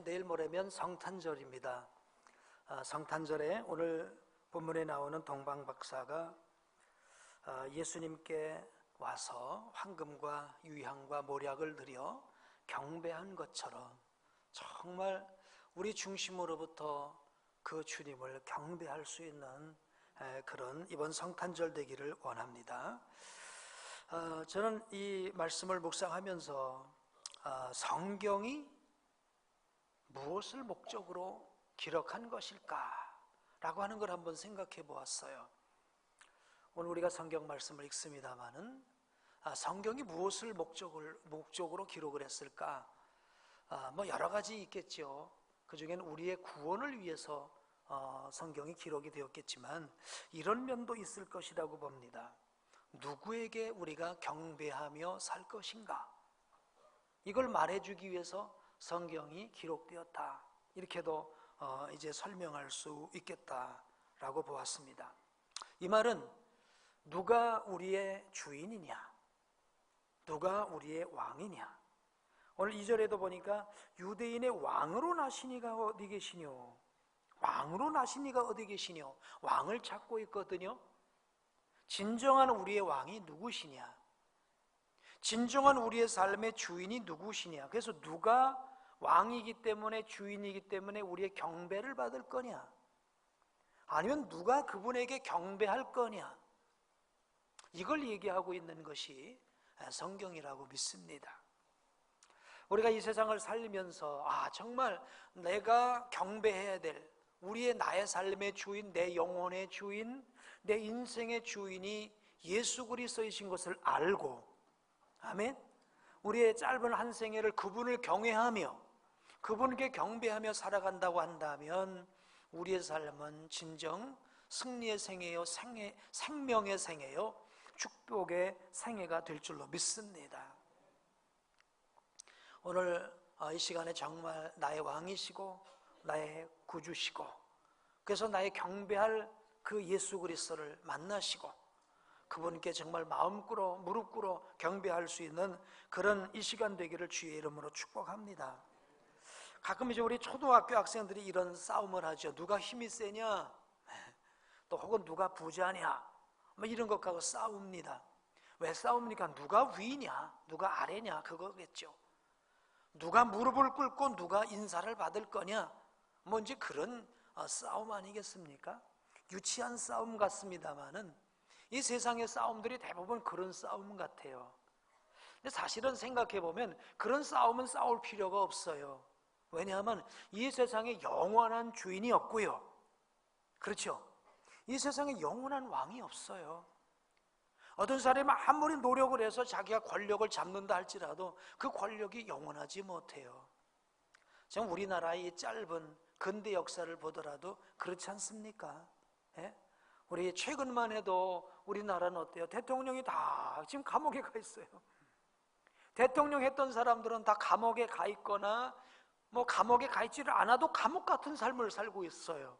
내일 모레면 성탄절입니다. 성탄절에 오늘 본문에 나오는 동방박사가 예수님께 와서 황금과 유향과 모략을 드려 경배한 것처럼 정말 우리 중심으로부터 그 주님을 경배할 수 있는 그런 이번 성탄절 되기를 원합니다. 저는 이 말씀을 묵상하면서 성경이 무엇을 목적으로 기록한 것일까라고 하는 걸 한번 생각해 보았어요. 오늘 우리가 성경 말씀을 읽습니다마는 성경이 무엇을 목적으로 기록을 했을까? 뭐 여러 가지 있겠죠. 그 중에는 우리의 구원을 위해서 성경이 기록이 되었겠지만 이런 면도 있을 것이라고 봅니다. 누구에게 우리가 경배하며 살 것인가? 이걸 말해주기 위해서 성경이 기록되었다. 이렇게도 이제 설명할 수 있겠다라고 보았습니다. 이 말은 누가 우리의 주인이냐? 누가 우리의 왕이냐? 오늘 2절에도 보니까 유대인의 왕으로 나신 이가 어디 계시뇨? 왕으로 나신 이가 어디 계시뇨? 왕을 찾고 있거든요. 진정한 우리의 왕이 누구시냐? 진정한 우리의 삶의 주인이 누구시냐? 그래서 누가 왕이기 때문에, 주인이기 때문에 우리의 경배를 받을 거냐? 아니면 누가 그분에게 경배할 거냐? 이걸 얘기하고 있는 것이 성경이라고 믿습니다. 우리가 이 세상을 살면서 정말 내가 경배해야 될 나의 삶의 주인, 내 영혼의 주인, 내 인생의 주인이 예수 그리스도이신 것을 알고, 아멘. 우리의 짧은 한 생애를 그분을 경외하며 그분께 경배하며 살아간다고 한다면 우리의 삶은 진정 승리의 생애요, 생명의 생애요, 축복의 생애가 될 줄로 믿습니다. 오늘 이 시간에 정말 나의 왕이시고 나의 구주시고, 그래서 나의 경배할 그 예수 그리스도를 만나시고 그분께 정말 마음 꿇어 무릎 꿇어 경배할 수 있는 그런 이 시간 되기를 주의 이름으로 축복합니다. 가끔 이제 우리 초등학교 학생들이 이런 싸움을 하죠. 누가 힘이 세냐, 또 혹은 누가 부자냐, 뭐 이런 것 갖고 싸웁니다. 왜 싸웁니까? 누가 위냐, 누가 아래냐, 그거겠죠. 누가 무릎을 꿇고 누가 인사를 받을 거냐, 뭐 이제 그런 싸움 아니겠습니까? 유치한 싸움 같습니다만은 이 세상의 싸움들이 대부분 그런 싸움 같아요. 근데 사실은 생각해 보면 그런 싸움은 싸울 필요가 없어요. 왜냐하면 이 세상에 영원한 주인이 없고요, 그렇죠? 이 세상에 영원한 왕이 없어요. 어떤 사람이 아무리 노력을 해서 자기가 권력을 잡는다 할지라도 그 권력이 영원하지 못해요. 지금 우리나라의 짧은 근대 역사를 보더라도 그렇지 않습니까? 예? 우리 최근만 해도 우리나라는 어때요? 대통령이 다 지금 감옥에 가 있어요. 대통령 했던 사람들은 다 감옥에 가 있거나 뭐 감옥에 가 있지를 않아도 감옥 같은 삶을 살고 있어요.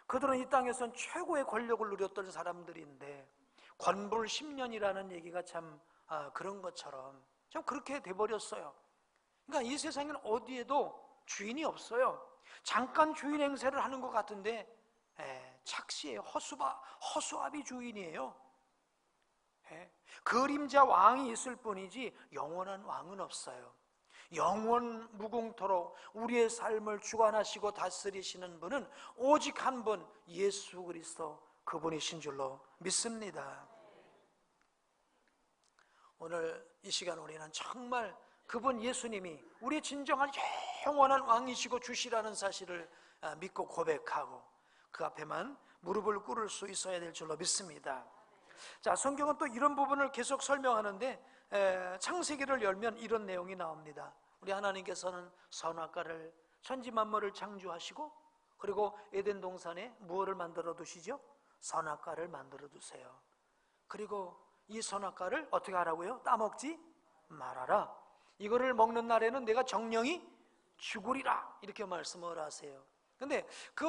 그들은 이 땅에선 최고의 권력을 누렸던 사람들인데 권불 10년이라는 얘기가 참 그런 것처럼 좀 그렇게 돼버렸어요. 그러니까 이 세상에는 어디에도 주인이 없어요. 잠깐 주인 행세를 하는 것 같은데 착시예요. 허수아비 주인이에요. 그림자 왕이 있을 뿐이지 영원한 왕은 없어요. 영원 무궁토록 우리의 삶을 주관하시고 다스리시는 분은 오직 한 분, 예수 그리스도, 그분이신 줄로 믿습니다. 오늘 이 시간 우리는 정말 그분 예수님이 우리의 진정한 영원한 왕이시고 주시라는 사실을 믿고 고백하고 그 앞에만 무릎을 꿇을 수 있어야 될 줄로 믿습니다. 자, 성경은 또 이런 부분을 계속 설명하는데 창세기를 열면 이런 내용이 나옵니다. 우리 하나님께서는 선악과를 천지만물을 창조하시고 그리고 에덴 동산에 무엇을 만들어 두시죠? 선악과를 만들어 두세요. 그리고 이 선악과를 어떻게 하라고요? 따먹지 말아라. 이거를 먹는 날에는 내가 정령이 죽으리라. 이렇게 말씀을 하세요. 근데 그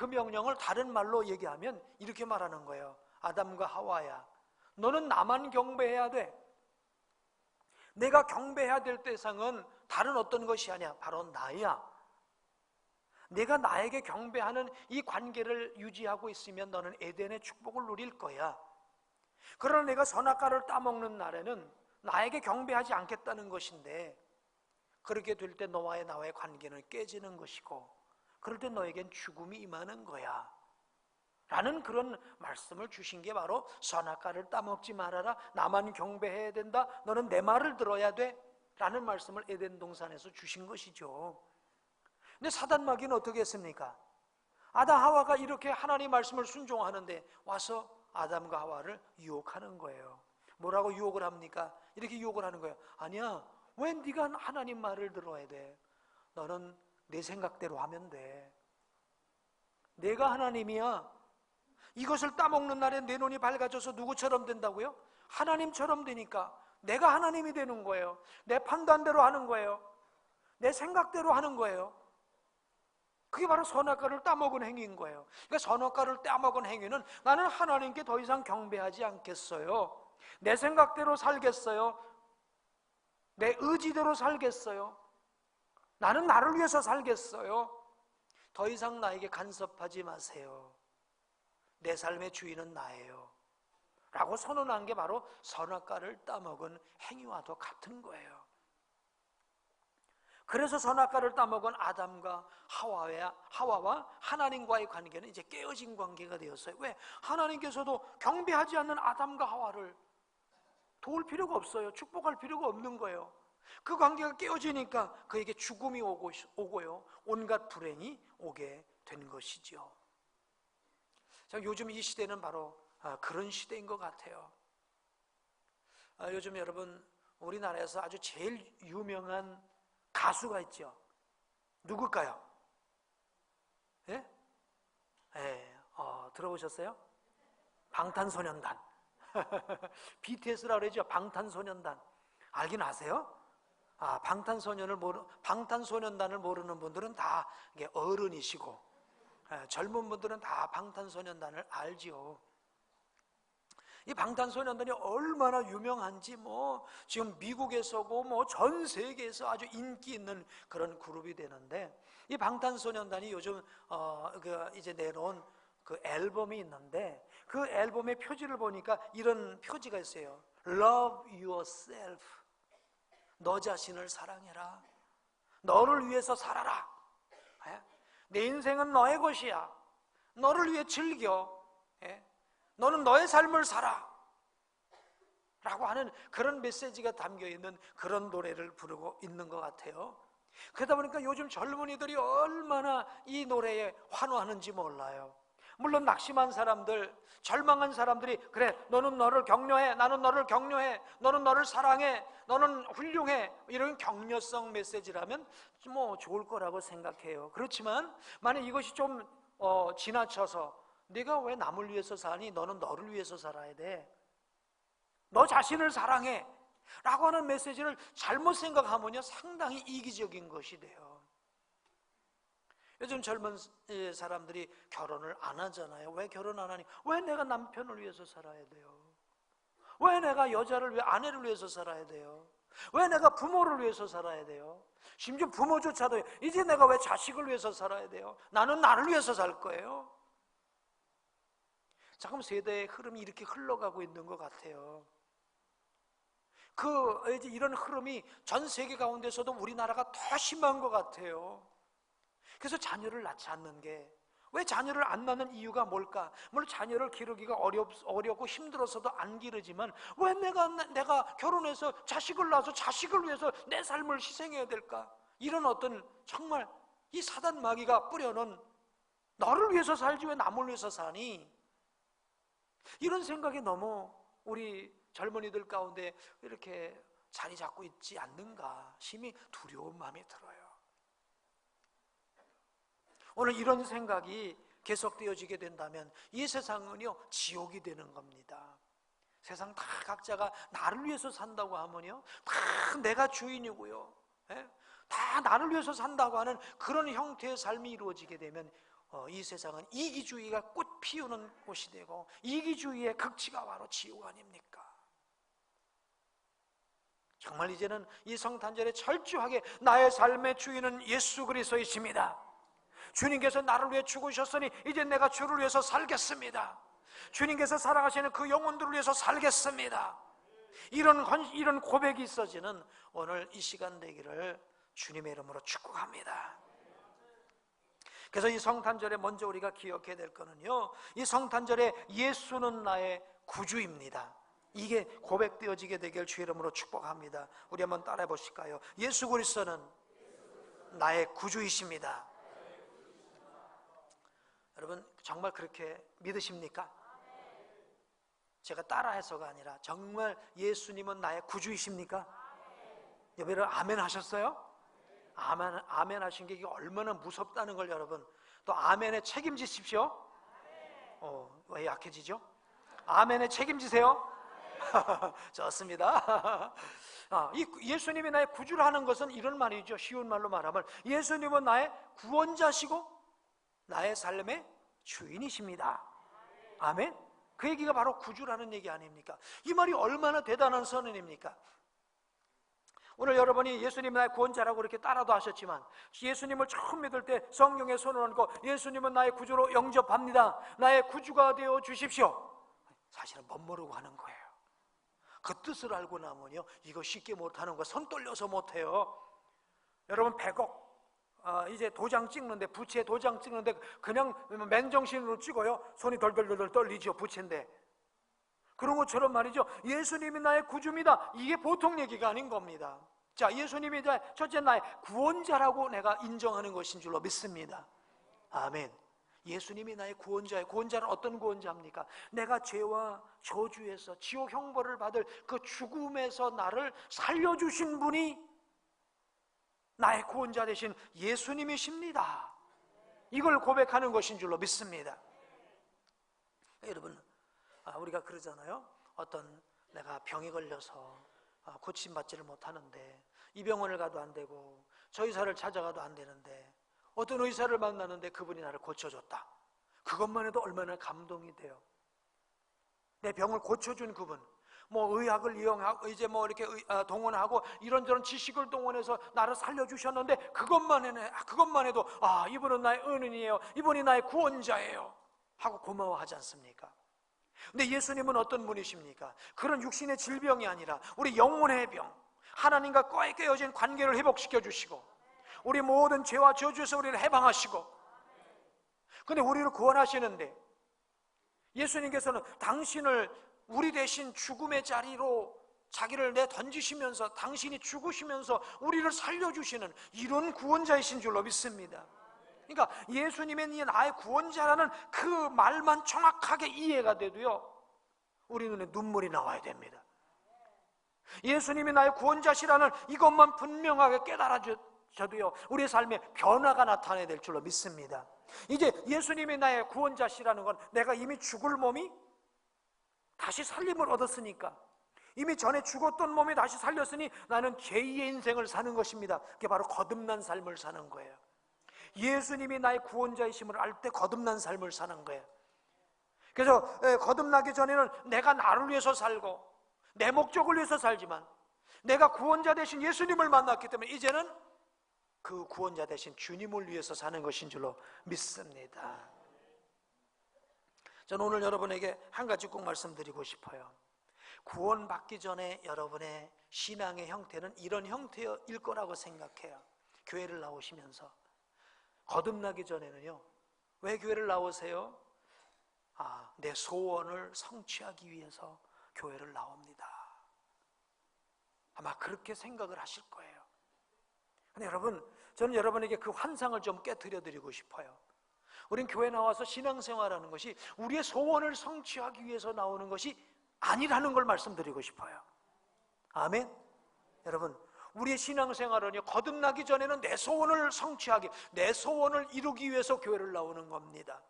명령을 다른 말로 얘기하면 이렇게 말하는 거예요. 아담과 하와야, 너는 나만 경배해야 돼. 내가 경배해야 될 대상은 다른 어떤 것이 아니야. 바로 나야. 내가 나에게 경배하는 이 관계를 유지하고 있으면 너는 에덴의 축복을 누릴 거야. 그러나 내가 선악과를 따먹는 날에는 나에게 경배하지 않겠다는 것인데, 그렇게 될 때 너와의 나와의 관계는 깨지는 것이고, 그럴 때 너에겐 죽음이 임하는 거야 라는 그런 말씀을 주신 게 바로 선악과를 따먹지 말아라, 나만 경배해야 된다, 너는 내 말을 들어야 돼 라는 말씀을 에덴 동산에서 주신 것이죠. 근데 사단 마귀는 어떻게 했습니까? 아담 하와가 이렇게 하나님 말씀을 순종하는데 와서 아담과 하와를 유혹하는 거예요. 뭐라고 유혹을 합니까? 이렇게 유혹을 하는 거예요. 아니야, 왜 네가 하나님 말을 들어야 돼? 너는 내 생각대로 하면 돼. 내가 하나님이야. 이것을 따먹는 날에 내 눈이 밝아져서 누구처럼 된다고요? 하나님처럼 되니까 내가 하나님이 되는 거예요. 내 판단대로 하는 거예요. 내 생각대로 하는 거예요. 그게 바로 선악과를 따먹은 행위인 거예요. 그러니까 선악과를 따먹은 행위는 나는 하나님께 더 이상 경배하지 않겠어요. 내 생각대로 살겠어요. 내 의지대로 살겠어요. 나는 나를 위해서 살겠어요. 더 이상 나에게 간섭하지 마세요. 내 삶의 주인은 나예요 라고 선언한 게 바로 선악과를 따먹은 행위와도 같은 거예요. 그래서 선악과를 따먹은 아담과 하와와 하나님과의 관계는 이제 깨어진 관계가 되었어요. 왜? 하나님께서도 경배하지 않는 아담과 하와를 도울 필요가 없어요. 축복할 필요가 없는 거예요. 그 관계가 깨어지니까 그에게 죽음이 오고요, 온갖 불행이 오게 된 것이죠. 자, 요즘 이 시대는 바로 그런 시대인 것 같아요. 요즘 여러분, 우리나라에서 아주 제일 유명한 가수가 있죠. 누굴까요? 예? 예, 들어보셨어요? 방탄소년단. BTS라고 그러죠. 방탄소년단. 알긴 아세요? 방탄소년단을 모르는 분들은 다 어른이시고, 젊은 분들은 다 방탄소년단을 알지요. 이 방탄소년단이 얼마나 유명한지 지금 미국에서고 전 세계에서 아주 인기 있는 그런 그룹이 되는데, 이 방탄소년단이 요즘 이제 내놓은 그 앨범이 있는데, 그 앨범의 표지를 보니까 이런 표지가 있어요. Love yourself. 너 자신을 사랑해라. 너를 위해서 살아라. 내 인생은 너의 것이야. 너를 위해 즐겨. 너는 너의 삶을 살아 라고 하는 그런 메시지가 담겨있는 그런 노래를 부르고 있는 것 같아요. 그러다 보니까 요즘 젊은이들이 얼마나 이 노래에 환호하는지 몰라요. 물론 낙심한 사람들, 절망한 사람들이 그래, 너는 너를 격려해, 나는 너를 격려해, 너는 너를 사랑해, 너는 훌륭해, 이런 격려성 메시지라면 좋을 거라고 생각해요. 그렇지만 만약 이것이 좀 지나쳐서 네가 왜 남을 위해서 사니? 너는 너를 위해서 살아야 돼. 너 자신을 사랑해 라고 하는 메시지를 잘못 생각하면요, 상당히 이기적인 것이 돼요. 요즘 젊은 사람들이 결혼을 안 하잖아요. 왜 결혼 안 하니? 왜 내가 남편을 위해서 살아야 돼요? 왜 내가 여자를 위해, 아내를 위해서 살아야 돼요? 왜 내가 부모를 위해서 살아야 돼요? 심지어 부모조차도 이제 내가 왜 자식을 위해서 살아야 돼요? 나는 나를 위해서 살 거예요. 지금 세대의 흐름이 이렇게 흘러가고 있는 것 같아요. 이제 이런 흐름이 전 세계 가운데서도 우리나라가 더 심한 것 같아요. 그래서 자녀를 낳지 않는 게, 왜 자녀를 안 낳는 이유가 뭘까? 물론 자녀를 기르기가 어렵고 힘들어서도 안 기르지만 왜 내가 결혼해서 자식을 낳아서 자식을 위해서 내 삶을 희생해야 될까? 이런 어떤 정말 이 사단 마귀가 뿌려놓은 너를 위해서 살지 왜 남을 위해서 사니? 이런 생각이 너무 우리 젊은이들 가운데 이렇게 자리 잡고 있지 않는가 심히 두려운 마음이 들어요. 오늘 이런 생각이 계속되어지게 된다면 이 세상은요, 지옥이 되는 겁니다. 세상 다 각자가 나를 위해서 산다고 하면요, 다 내가 주인이고요, 다 나를 위해서 산다고 하는 그런 형태의 삶이 이루어지게 되면 이 세상은 이기주의가 꽃 피우는 곳이 되고, 이기주의의 극치가 바로 지옥 아닙니까? 정말 이제는 이 성탄절에 철저하게 나의 삶의 주인은 예수 그리스도이십니다, 주님께서 나를 위해 죽으셨으니 이제 내가 주를 위해서 살겠습니다. 주님께서 사랑하시는 그 영혼들을 위해서 살겠습니다. 이런 고백이 있어지는 오늘 이 시간 되기를 주님의 이름으로 축복합니다. 그래서 이 성탄절에 먼저 우리가 기억해야 될 거는요, 이 성탄절에 예수는 나의 구주입니다. 이게 고백되어지게 되길 주의 이름으로 축복합니다. 우리 한번 따라해 보실까요? 예수 그리스도는 나의 구주이십니다. 여러분 정말 그렇게 믿으십니까? 제가 따라해서가 아니라 정말 예수님은 나의 구주이십니까? 여러분 아멘 하셨어요? 아멘 하신 게 얼마나 무섭다는 걸 여러분 또 아멘에 책임지십시오. 왜 약해지죠? 아멘에 책임지세요. 좋습니다. 이 예수님이 나의 구주를 하는 것은 이런 말이죠. 쉬운 말로 말하면 예수님은 나의 구원자시고 나의 삶의 주인이십니다. 아멘. 그 얘기가 바로 구주라는 얘기 아닙니까? 이 말이 얼마나 대단한 선언입니까? 오늘 여러분이 예수님 나의 구원자라고 그렇게 따라도 하셨지만 예수님을 처음 믿을 때 성경에 손을 얹고 예수님은 나의 구주로 영접합니다, 나의 구주가 되어 주십시오, 사실은 멋모르고 하는 거예요. 그 뜻을 알고 나면요 이거 쉽게 못하는 거, 손 떨려서 못해요. 여러분 100억 이제 도장 찍는데, 부채 도장 찍는데 그냥 맨정신으로 찍어요? 손이 덜덜덜 떨리죠, 부채인데. 그런 것처럼 말이죠, 예수님이 나의 구주입니다, 이게 보통 얘기가 아닌 겁니다. 자, 예수님이 첫째 나의 구원자라고 내가 인정하는 것인 줄로 믿습니다. 아멘. 예수님이 나의 구원자예요. 구원자는 어떤 구원자입니까? 내가 죄와 저주에서 지옥 형벌을 받을 그 죽음에서 나를 살려주신 분이 나의 구원자 되신 예수님이십니다. 이걸 고백하는 것인 줄로 믿습니다. 여러분 우리가 그러잖아요. 어떤 내가 병에 걸려서 고침받지를 못하는데 이 병원을 가도 안 되고 저 의사를 찾아가도 안 되는데 어떤 의사를 만나는데 그분이 나를 고쳐줬다. 그것만 해도 얼마나 감동이 돼요. 내 병을 고쳐준 그분, 뭐 의학을 이용하고 이제 뭐 이렇게 동원하고 이런저런 지식을 동원해서 나를 살려주셨는데 그것만 해도 이분은 나의 은인이에요, 이분이 나의 구원자예요 하고 고마워하지 않습니까? 근데 예수님은 어떤 분이십니까? 그런 육신의 질병이 아니라 우리 영혼의 병, 하나님과 깨어진 관계를 회복시켜 주시고 우리 모든 죄와 저주에서 우리를 해방하시고, 근데 우리를 구원하시는데 예수님께서는 당신을 우리 대신 죽음의 자리로 자기를 내던지시면서 당신이 죽으시면서 우리를 살려주시는 이런 구원자이신 줄로 믿습니다. 그러니까 예수님의 나의 구원자라는 그 말만 정확하게 이해가 돼도요 우리 눈에 눈물이 나와야 됩니다. 예수님이 나의 구원자시라는 이것만 분명하게 깨달아져도요 우리의 삶에 변화가 나타나야 될 줄로 믿습니다. 이제 예수님이 나의 구원자시라는 건 내가 이미 죽을 몸이 다시 살림을 얻었으니까, 이미 전에 죽었던 몸이 다시 살렸으니 나는 제2의 인생을 사는 것입니다. 그게 바로 거듭난 삶을 사는 거예요. 예수님이 나의 구원자이심을 알 때 거듭난 삶을 사는 거예요. 그래서 거듭나기 전에는 내가 나를 위해서 살고 내 목적을 위해서 살지만 내가 구원자 되신 예수님을 만났기 때문에 이제는 그 구원자 되신 주님을 위해서 사는 것인 줄로 믿습니다. 저는 오늘 여러분에게 한 가지 꼭 말씀드리고 싶어요. 구원받기 전에 여러분의 신앙의 형태는 이런 형태일 거라고 생각해요. 교회를 나오시면서 거듭나기 전에는요 왜 교회를 나오세요? 내 소원을 성취하기 위해서 교회를 나옵니다. 아마 그렇게 생각을 하실 거예요. 근데 여러분, 저는 여러분에게 그 환상을 좀 깨트려 드리고 싶어요. 우린 교회 나와서 신앙생활하는 것이 우리의 소원을 성취하기 위해서 나오는 것이 아니라는 걸 말씀드리고 싶어요. 아멘. 여러분, 우리의 신앙생활은요 거듭나기 전에는 내 소원을 성취하기, 내 소원을 이루기 위해서 교회를 나오는 겁니다.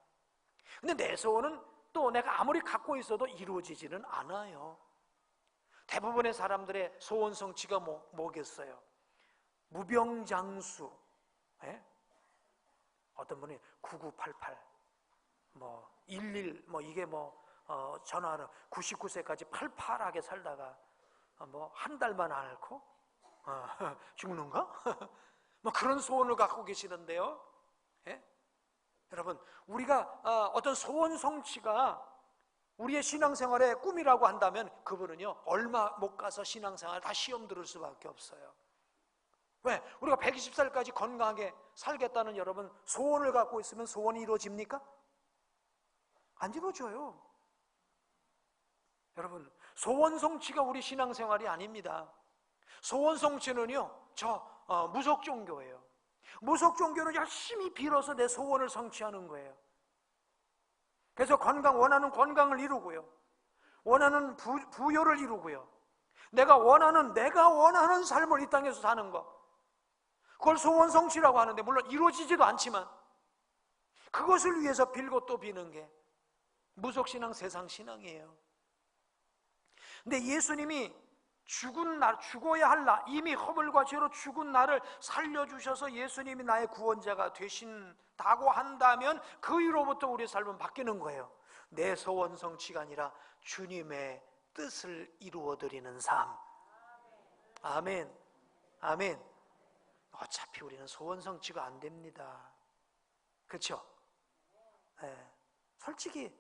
근데 내 소원은 또 내가 아무리 갖고 있어도 이루어지지는 않아요. 대부분의 사람들의 소원 성취가 뭐겠어요? 무병장수, 어떤 분이 9988, 11, 이게 전화하는 99세까지 팔팔하게 살다가 한 달만 안 앓고 죽는가? 그런 소원을 갖고 계시는데요. 여러분, 우리가 어떤 소원 성취가 우리의 신앙생활의 꿈이라고 한다면 그분은요 얼마 못 가서 신앙생활 다 시험 들을 수밖에 없어요. 왜? 우리가 120살까지 건강하게 살겠다는 여러분 소원을 갖고 있으면 소원이 이루어집니까? 안 이루어져요. 여러분, 소원 성취가 우리 신앙생활이 아닙니다. 소원 성취는요 무속 종교예요. 무속 종교는 열심히 빌어서 내 소원을 성취하는 거예요. 그래서 원하는 건강을 이루고요, 원하는 부여를 이루고요, 내가 원하는 삶을 이 땅에서 사는 것, 그걸 소원 성취라고 하는데, 물론 이루어지지도 않지만 그것을 위해서 빌고 또 비는 게 무속신앙, 세상신앙이에요. 근데 예수님이 죽어야 할 이미 허물과 죄로 죽은 나를 살려주셔서 예수님이 나의 구원자가 되신다고 한다면 그 이후로부터 우리의 삶은 바뀌는 거예요. 내 소원 성취가 아니라 주님의 뜻을 이루어드리는 삶. 아멘. 아멘. 어차피 우리는 소원 성취가 안 됩니다. 그렇죠? 네. 솔직히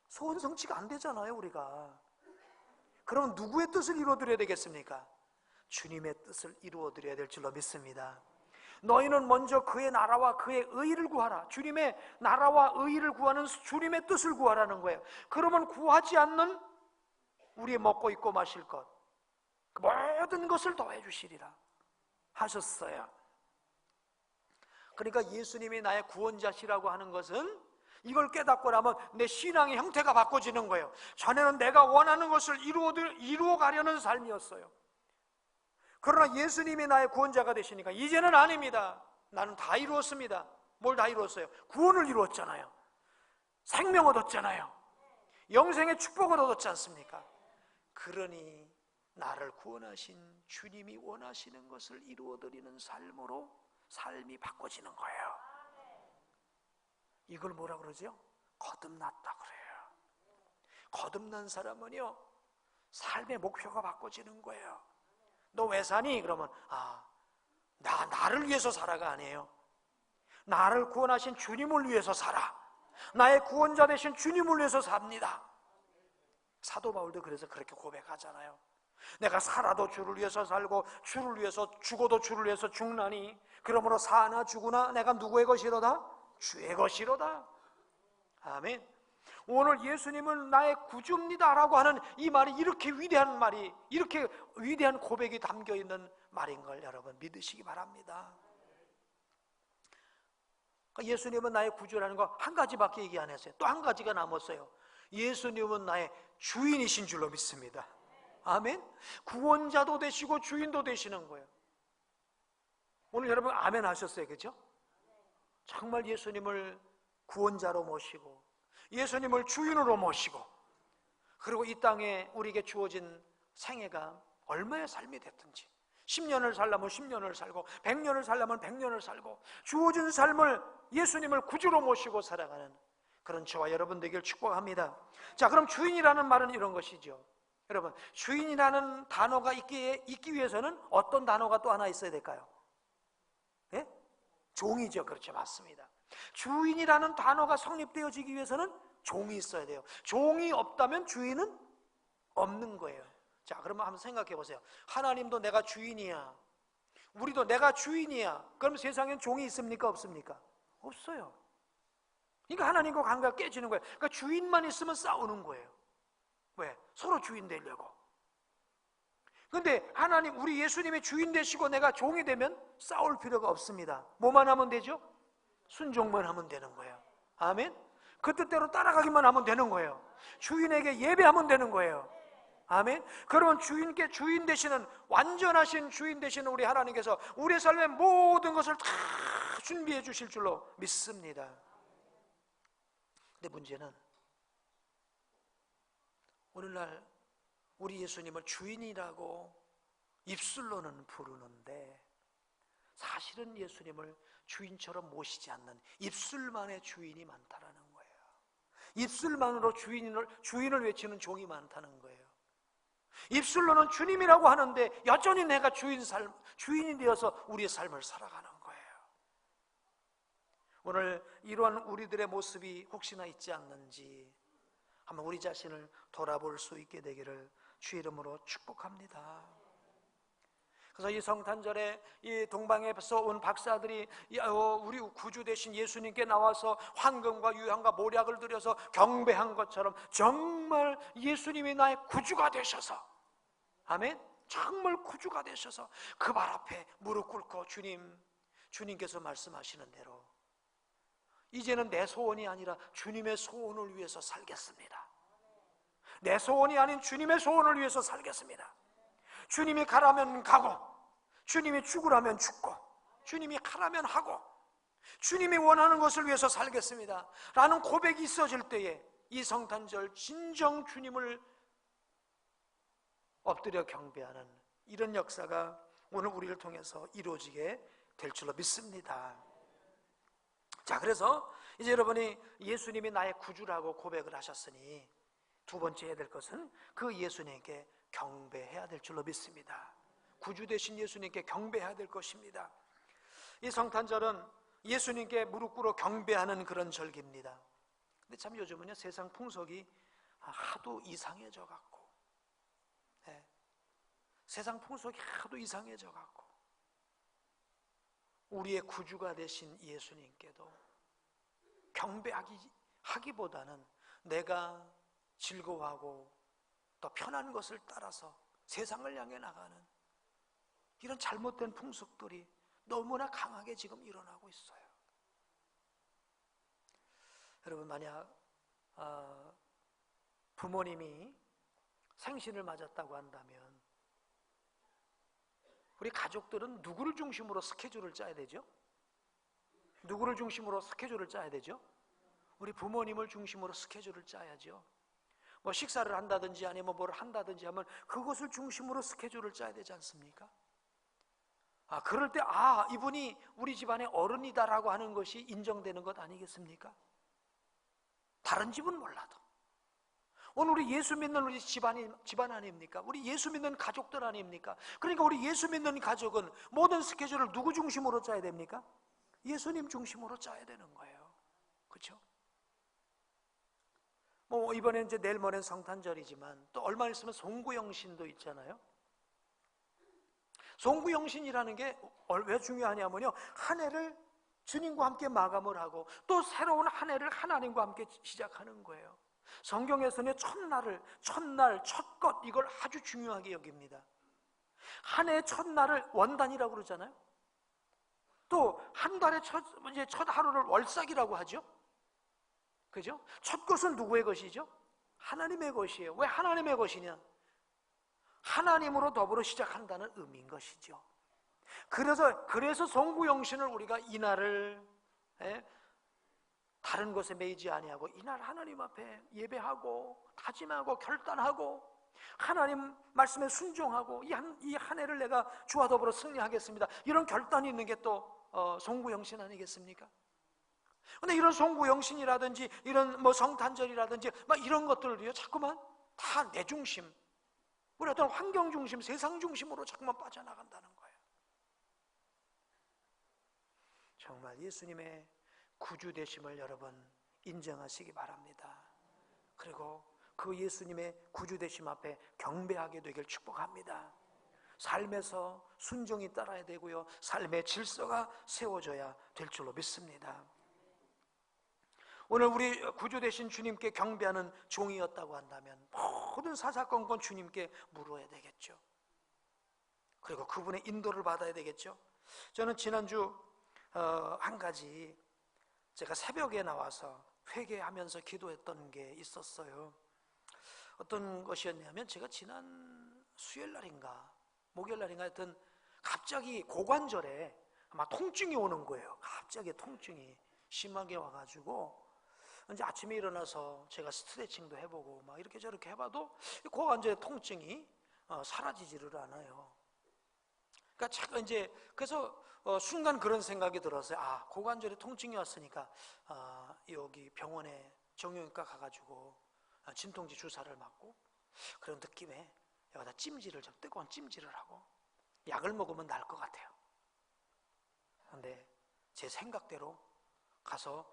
소원 성취가 안 되잖아요, 우리가. 그럼 누구의 뜻을 이루어드려야 되겠습니까? 주님의 뜻을 이루어드려야 될 줄로 믿습니다. 너희는 먼저 그의 나라와 그의 의의를 구하라. 주님의 나라와 의의를 구하는 주님의 뜻을 구하라는 거예요. 그러면 구하지 않는 우리의 먹고 입고 마실 것, 그 모든 것을 더해 주시리라 하셨어요. 그러니까 예수님이 나의 구원자시라고 하는 것은 이걸 깨닫고 나면 내 신앙의 형태가 바꿔지는 거예요. 전에는 내가 원하는 것을 이루어가려는 삶이었어요. 그러나 예수님이 나의 구원자가 되시니까 이제는 아닙니다. 나는 다 이루었습니다. 뭘 다 이루었어요? 구원을 이루었잖아요. 생명 얻었잖아요. 영생의 축복을 얻었지 않습니까? 그러니 나를 구원하신 주님이 원하시는 것을 이루어드리는 삶으로 삶이 바꿔지는 거예요. 이걸 뭐라 그러죠? 거듭났다 그래요. 거듭난 사람은요 삶의 목표가 바꿔지는 거예요. 너 왜 사니? 그러면 나를 위해서 살아가 아니에요. 나를 구원하신 주님을 위해서 살아. 나의 구원자 되신 주님을 위해서 삽니다. 사도 바울도 그래서 그렇게 고백하잖아요. 내가 살아도 주를 위해서 살고 주를 위해서 죽어도 주를 위해서 죽나니 그러므로 사나 죽으나 내가 누구의 것이로다? 주의 것이로다. 아멘. 오늘 예수님은 나의 구주입니다 라고 하는 이 말이 이렇게 위대한 말이, 이렇게 위대한 고백이 담겨있는 말인 걸 여러분 믿으시기 바랍니다. 예수님은 나의 구주라는 거 한 가지밖에 얘기 안 했어요. 또 한 가지가 남았어요. 예수님은 나의 주인이신 줄로 믿습니다. 아멘. 구원자도 되시고 주인도 되시는 거예요. 오늘 여러분 아멘 하셨어요, 그렇죠? 정말 예수님을 구원자로 모시고 예수님을 주인으로 모시고, 그리고 이 땅에 우리에게 주어진 생애가 얼마의 삶이 됐든지 10년을 살려면 10년을 살고 100년을 살려면 100년을 살고 주어진 삶을 예수님을 구주로 모시고 살아가는 그런 저와 여러분 되길 축복합니다. 자, 그럼 주인이라는 말은 이런 것이죠. 여러분, 주인이라는 단어가 있기 위해서는 어떤 단어가 또 하나 있어야 될까요? 예? 종이죠. 그렇죠. 맞습니다. 주인이라는 단어가 성립되어지기 위해서는 종이 있어야 돼요. 종이 없다면 주인은 없는 거예요. 자, 그러면 한번 생각해 보세요. 하나님도 내가 주인이야, 우리도 내가 주인이야. 그럼 세상엔 종이 있습니까? 없습니까? 없어요. 그러니까 하나님과 관계가 깨지는 거예요. 그러니까 주인만 있으면 싸우는 거예요. 왜? 서로 주인 되려고. 근데 하나님, 우리 예수님이 주인 되시고 내가 종이 되면 싸울 필요가 없습니다. 뭐만 하면 되죠? 순종만 하면 되는 거예요. 아멘. 그 뜻대로 따라가기만 하면 되는 거예요. 주인에게 예배하면 되는 거예요. 아멘. 그러면 주인께 주인 되시는, 완전하신 주인 되시는 우리 하나님께서 우리의 삶의 모든 것을 다 준비해 주실 줄로 믿습니다. 근데 문제는 오늘날 우리 예수님을 주인이라고 입술로는 부르는데 사실은 예수님을 주인처럼 모시지 않는 입술만의 주인이 많다라는 거예요. 입술만으로 주인을 외치는 종이 많다는 거예요. 입술로는 주님이라고 하는데 여전히 내가 주인이 되어서 우리의 삶을 살아가는 거예요. 오늘 이러한 우리들의 모습이 혹시나 있지 않는지 한번 우리 자신을 돌아볼 수 있게 되기를 주 이름으로 축복합니다. 그래서 이 성탄절에 이 동방에서 온 박사들이 우리 구주 되신 예수님께 나와서 황금과 유향과 모략을 드려서 경배한 것처럼 정말 예수님이 나의 구주가 되셔서, 아멘, 정말 구주가 되셔서 그 발 앞에 무릎 꿇고 주님께서 말씀하시는 대로 이제는 내 소원이 아니라 주님의 소원을 위해서 살겠습니다. 내 소원이 아닌 주님의 소원을 위해서 살겠습니다. 주님이 가라면 가고, 주님이 죽으라면 죽고, 주님이 하라면 하고, 주님이 원하는 것을 위해서 살겠습니다 라는 고백이 있어질 때에 이 성탄절 진정 주님을 엎드려 경배하는 이런 역사가 오늘 우리를 통해서 이루어지게 될 줄로 믿습니다. 자, 그래서 이제 여러분이 예수님이 나의 구주라고 고백을 하셨으니 두 번째 해야 될 것은 그 예수님께 경배해야 될 줄로 믿습니다. 구주 되신 예수님께 경배해야 될 것입니다. 이 성탄절은 예수님께 무릎 꿇어 경배하는 그런 절기입니다. 근데 참 요즘은요, 세상 풍속이 하도 이상해져 갖고, 세상 풍속이 하도 이상해져 갖고 우리의 구주가 되신 예수님께도 경배하기보다는 내가 즐거워하고 또 편한 것을 따라서 세상을 향해 나가는 이런 잘못된 풍속들이 너무나 강하게 지금 일어나고 있어요. 여러분, 만약 부모님이 생신을 맞았다고 한다면 우리 가족들은 누구를 중심으로 스케줄을 짜야 되죠? 누구를 중심으로 스케줄을 짜야 되죠? 우리 부모님을 중심으로 스케줄을 짜야죠. 뭐 식사를 한다든지 아니면 뭘 한다든지 하면 그것을 중심으로 스케줄을 짜야 되지 않습니까? 그럴 때 이분이 우리 집안의 어른이다라고 하는 것이 인정되는 것 아니겠습니까? 다른 집은 몰라도 오늘 우리 예수 믿는 우리 집안 아닙니까? 우리 예수 믿는 가족들 아닙니까? 그러니까 우리 예수 믿는 가족은 모든 스케줄을 누구 중심으로 짜야 됩니까? 예수님 중심으로 짜야 되는 거예요. 그렇죠? 뭐 이번에 이제 내일 모레는 성탄절이지만 또 얼마 있으면 송구영신도 있잖아요. 송구영신이라는 게 왜 중요하냐면요, 한 해를 주님과 함께 마감을 하고 또 새로운 한 해를 하나님과 함께 시작하는 거예요. 성경에서는 첫날, 첫것, 이걸 아주 중요하게 여깁니다. 한 해의 첫날을 원단이라고 그러잖아요. 또 한 달의 첫 하루를 월삭이라고 하죠. 그죠? 첫 것은 누구의 것이죠? 하나님의 것이에요. 왜 하나님의 것이냐? 하나님으로 더불어 시작한다는 의미인 것이죠. 그래서 송구영신을 우리가 이날을 다른 것에 매이지 아니하고 이날 하나님 앞에 예배하고 다짐하고 결단하고 하나님 말씀에 순종하고 이 한 해를 내가 주와 더불어 승리하겠습니다, 이런 결단이 있는 게 또 송구영신 아니겠습니까? 근데 이런 송구영신이라든지 이런 뭐 성탄절이라든지 막 이런 것들을요, 자꾸만 다 내 중심, 우리 어떤 환경 중심, 세상 중심으로 자꾸만 빠져나간다는 거예요. 정말 예수님의 구주 되심을 여러분 인정하시기 바랍니다. 그리고 그 예수님의 구주 되심 앞에 경배하게 되길 축복합니다. 삶에서 순종이 따라야 되고요, 삶의 질서가 세워져야 될 줄로 믿습니다. 오늘 우리 구주 되신 주님께 경배하는 종이었다고 한다면 모든 사사건건 주님께 물어야 되겠죠. 그리고 그분의 인도를 받아야 되겠죠. 저는 지난주 한 가지 제가 새벽에 나와서 회개하면서 기도했던 게 있었어요. 어떤 것이었냐면, 제가 지난 수요일날인가 목요일날인가 하여튼 갑자기 고관절에 아마 통증이 오는 거예요. 갑자기 통증이 심하게 와가지고 이제 아침에 일어나서 제가 스트레칭도 해보고 막 이렇게 저렇게 해봐도 고관절의 통증이 사라지지를 않아요. 그러니까 제가 이제 그래서 순간 그런 생각이 들었어요. 고관절에 통증이 왔으니까 여기 병원에 정형외과 가가지고 진통제 주사를 맞고 그런 느낌에 여기다 뜨거운 찜질을 하고 약을 먹으면 나을 것 같아요. 그런데 제 생각대로 가서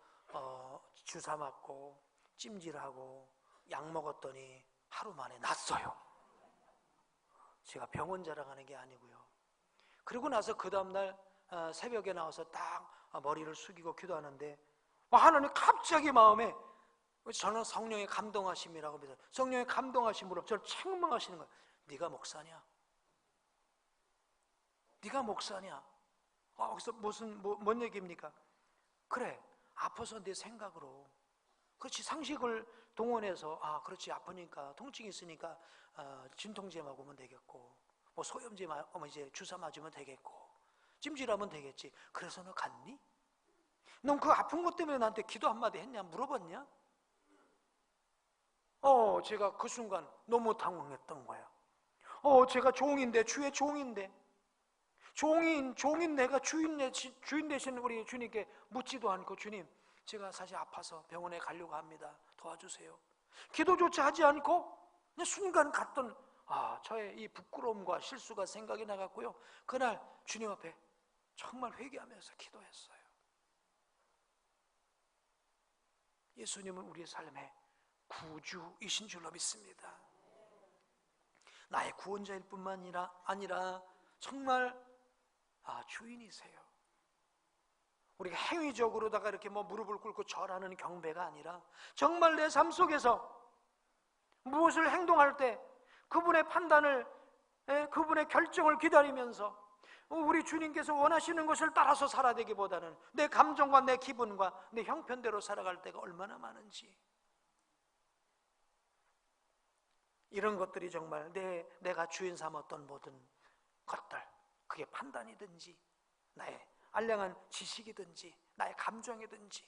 주사 맞고 찜질하고 약 먹었더니 하루 만에 낫어요. 제가 병원 자랑하는 게 아니고요. 그리고 나서 그 다음날 새벽에 나와서 딱 머리를 숙이고 기도하는데 하나님 갑자기 마음에, 저는 성령의 감동하심이라고 믿어요. 성령의 감동하심으로 저를 책망하시는 거예요. 네가 목사냐? 네가 목사냐? 그래서 뭔 얘기입니까? 그래, 아파서 내 생각으로, 그렇지, 상식을 동원해서 그렇지, 아프니까 통증이 있으니까 진통제 먹으면 되겠고, 뭐 소염제 이제 주사 맞으면 되겠고, 찜질하면 되겠지. 그래서 너 갔니? 넌 그 아픈 것 때문에 나한테 기도 한마디 했냐? 물어봤냐? 제가 그 순간 너무 당황했던 거야. 제가 종인데, 주의 종인데, 종인 내가 주인 되신 우리 주님께 묻지도 않고, 주님, 제가 사실 아파서 병원에 가려고 합니다. 도와주세요. 기도조차 하지 않고 그냥 순간 갔던 저의 이 부끄러움과 실수가 생각이 나갔고요. 그날 주님 앞에 정말 회개하면서 기도했어요. 예수님은 우리의 삶의 구주이신 줄로 믿습니다. 나의 구원자일 뿐만 아니라 정말 주인이세요. 우리가 행위적으로다가 이렇게 무릎을 꿇고 절하는 경배가 아니라 정말 내 삶 속에서 무엇을 행동할 때 그분의 판단을, 그분의 결정을 기다리면서 우리 주님께서 원하시는 것을 따라서 살아되기보다는 내 감정과 내 기분과 내 형편대로 살아갈 때가 얼마나 많은지, 이런 것들이 정말 내가 주인 삼았던 모든 것들, 그게 판단이든지 나의 알량한 지식이든지 나의 감정이든지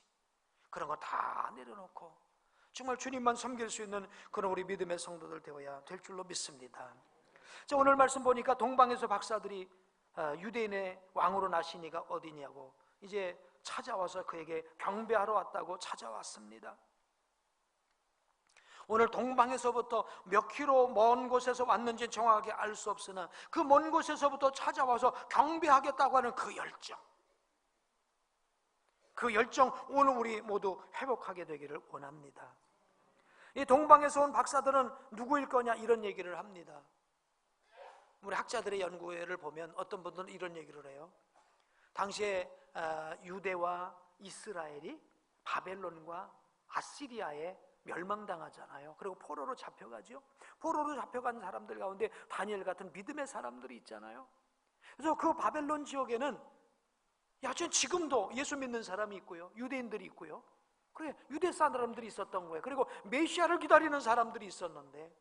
그런 거 다 내려놓고 정말 주님만 섬길 수 있는 그런 우리 믿음의 성도들 되어야 될 줄로 믿습니다. 자, 오늘 말씀 보니까 동방에서 박사들이 유대인의 왕으로 나시니가 어디냐고 이제 찾아와서 그에게 경배하러 왔다고 찾아왔습니다. 오늘 동방에서부터 몇 킬로 먼 곳에서 왔는지 정확하게 알 수 없으나 그 먼 곳에서부터 찾아와서 경배하겠다고 하는 그 열정 오늘 우리 모두 회복하게 되기를 원합니다. 이 동방에서 온 박사들은 누구일 거냐, 이런 얘기를 합니다. 우리 학자들의 연구를 보면 어떤 분들은 이런 얘기를 해요. 당시에 유대와 이스라엘이 바벨론과 아시리아에 멸망당하잖아요. 그리고 포로로 잡혀가죠. 포로로 잡혀간 사람들 가운데 다니엘 같은 믿음의 사람들이 있잖아요. 그래서 그 바벨론 지역에는 지금도 예수 믿는 사람이 있고요, 유대인들이 있고요, 그래, 유대 사람들이 있었던 거예요. 그리고 메시아를 기다리는 사람들이 있었는데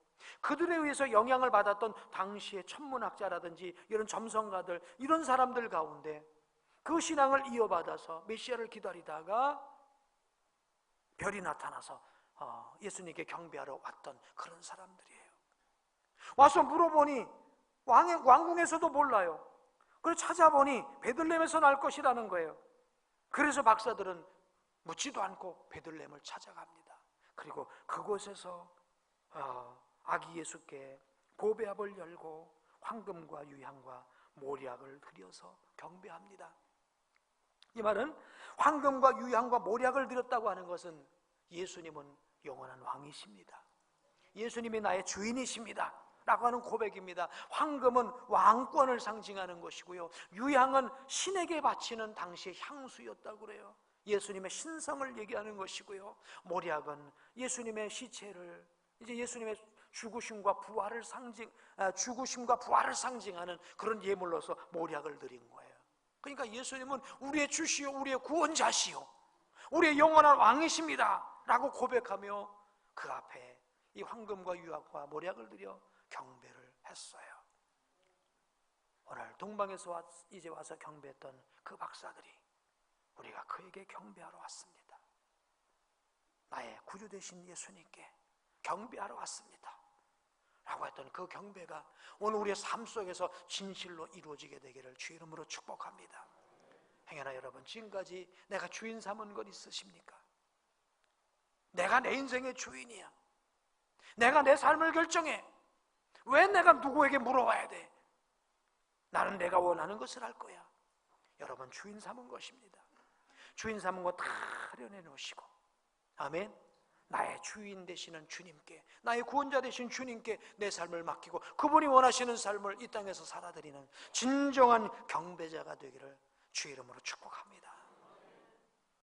그들에 의해서 영향을 받았던 당시의 천문학자라든지 이런 점성가들, 이런 사람들 가운데 그 신앙을 이어받아서 메시아를 기다리다가 별이 나타나서 예수님께 경배하러 왔던 그런 사람들이에요. 와서 물어보니 왕궁에서도 몰라요. 그래서 찾아보니 베들레헴에서 날 것이라는 거예요. 그래서 박사들은 묻지도 않고 베들레헴을 찾아갑니다. 그리고 그곳에서 아기 예수께 보배압을 열고 황금과 유향과 모략을 드려서 경배합니다. 이 말은 황금과 유향과 모략을 드렸다고 하는 것은 예수님은 영원한 왕이십니다. 예수님이 나의 주인이십니다 라고 하는 고백입니다. 황금은 왕권을 상징하는 것이고요, 유향은 신에게 바치는 당시의 향수였다고 그래요. 예수님의 신성을 얘기하는 것이고요, 모략은 예수님의 시체를, 이제 예수님의 죽으심과 부활을 상징하는 그런 예물로서 모략을 드린 거예요. 그러니까 예수님은 우리의 주시오, 우리의 구원자시오, 우리의 영원한 왕이십니다 라고 고백하며 그 앞에 이 황금과 유향과 모략을 드려 경배를 했어요. 오늘 동방에서 이제 와서 경배했던 그 박사들이 우리가 그에게 경배하러 왔습니다. 나의 구주 되신 예수님께 경배하러 왔습니다 라고 했던 그 경배가 오늘 우리의 삶 속에서 진실로 이루어지게 되기를 주 이름으로 축복합니다. 행여나 여러분, 지금까지 내가 주인 삼은 것 있으십니까? 내가 내 인생의 주인이야, 내가 내 삶을 결정해, 왜 내가 누구에게 물어봐야 돼? 나는 내가 원하는 것을 할 거야. 여러분, 주인 삼은 것입니다. 주인 삼은 거 다 내놓으시고, 아멘. 나의 주인 되시는 주님께, 나의 구원자 되신 주님께 내 삶을 맡기고 그분이 원하시는 삶을 이 땅에서 살아드리는 진정한 경배자가 되기를 주 이름으로 축복합니다.